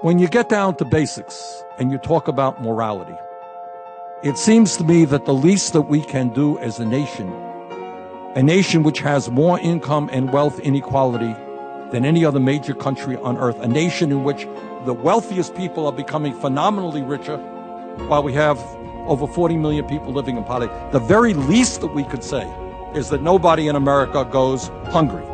When you get down to basics and you talk about morality, it seems to me that the least that we can do as a nation which has more income and wealth inequality than any other major country on earth, a nation in which the wealthiest people are becoming phenomenally richer while we have over 40 million people living in poverty, the very least that we could say is that nobody in America goes hungry.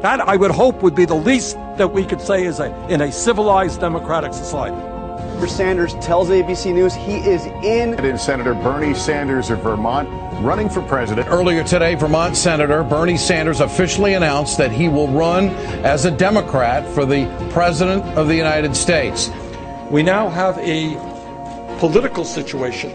That, I would hope, would be the least that we could say in a civilized democratic society. Senator Sanders tells ABC News he is in. Senator Bernie Sanders of Vermont running for president. Earlier today, Vermont Senator Bernie Sanders officially announced that he will run as a Democrat for the President of the United States. We now have a political situation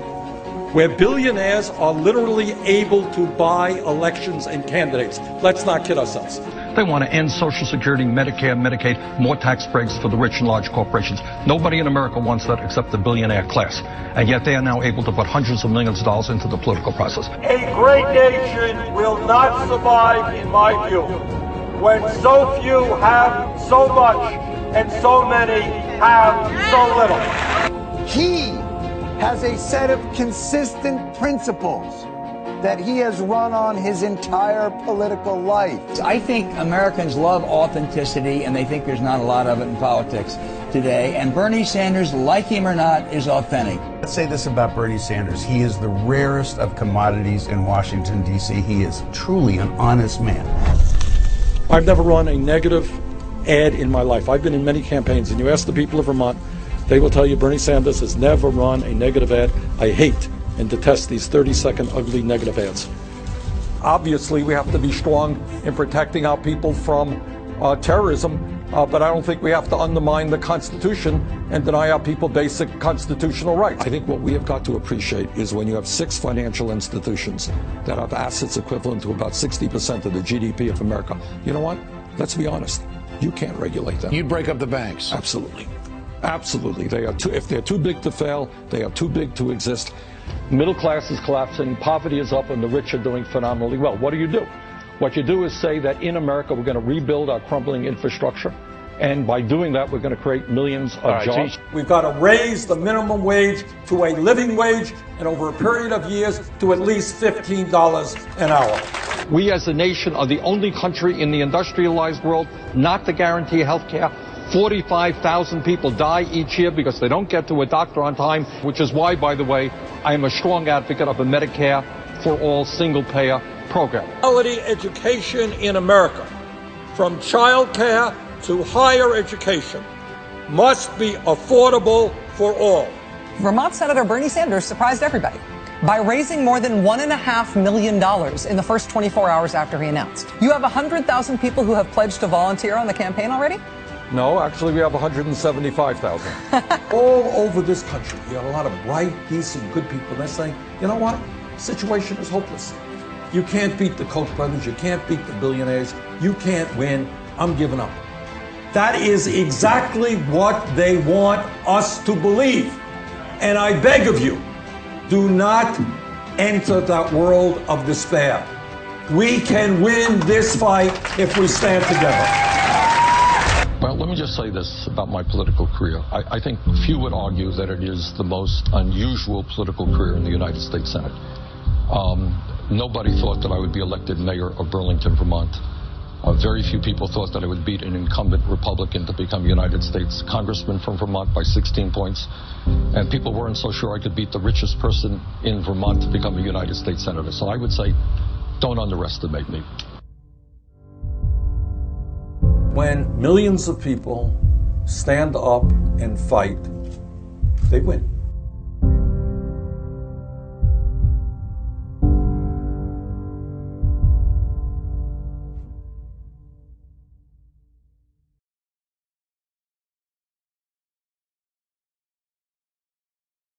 where billionaires are literally able to buy elections and candidates. Let's not kid ourselves. They want to end Social Security, Medicare, Medicaid, more tax breaks for the rich and large corporations. Nobody in America wants that except the billionaire class. And yet they are now able to put hundreds of millions of dollars into the political process. A great nation will not survive, in my view, when so few have so much and so many have so little. He has a set of consistent principles that he has run on his entire political life. I think Americans love authenticity, and they think there's not a lot of it in politics today. And Bernie Sanders, like him or not, is authentic. Let's say this about Bernie Sanders. He is the rarest of commodities in Washington, D.C. He is truly an honest man. I've never run a negative ad in my life. I've been in many campaigns, and you ask the people of Vermont, they will tell you Bernie Sanders has never run a negative ad. I hate and detest these 30-second ugly negative ads. Obviously, we have to be strong in protecting our people from terrorism, but I don't think we have to undermine the Constitution and deny our people basic constitutional rights. I think what we have got to appreciate is when you have 6 financial institutions that have assets equivalent to about 60% of the GDP of America, you know what? Let's be honest. You can't regulate them. You'd break up the banks. Absolutely. Absolutely. If they're too big to fail, they are too big to exist. Middle class is collapsing, poverty is up, and the rich are doing phenomenally well. What do? What you do is say that in America we're going to rebuild our crumbling infrastructure, and by doing that we're going to create millions of jobs. We've got to raise the minimum wage to a living wage, and over a period of years to at least $15 an hour. We as a nation are the only country in the industrialized world not to guarantee health care. 45,000 people die each year because they don't get to a doctor on time, which is why, by the way, I am a strong advocate of a Medicare for all single-payer program. Quality education in America, from child care to higher education, must be affordable for all. Vermont Senator Bernie Sanders surprised everybody by raising more than $1.5 million in the first 24 hours after he announced. You have 100,000 people who have pledged to volunteer on the campaign already? No, actually we have 175,000. All over this country, you have a lot of bright, decent, good people. They're saying, you know what? The situation is hopeless. You can't beat the Koch brothers. You can't beat the billionaires. You can't win. I'm giving up. That is exactly what they want us to believe. And I beg of you, do not enter that world of despair. We can win this fight if we stand together. Well, let me just say this about my political career. I think few would argue that it is the most unusual political career in the United States Senate. Nobody thought that I would be elected mayor of Burlington, Vermont. Very few people thought that I would beat an incumbent Republican to become United States Congressman from Vermont by 16 points. And people weren't so sure I could beat the richest person in Vermont to become a United States Senator. So I would say, don't underestimate me. When millions of people stand up and fight, they win.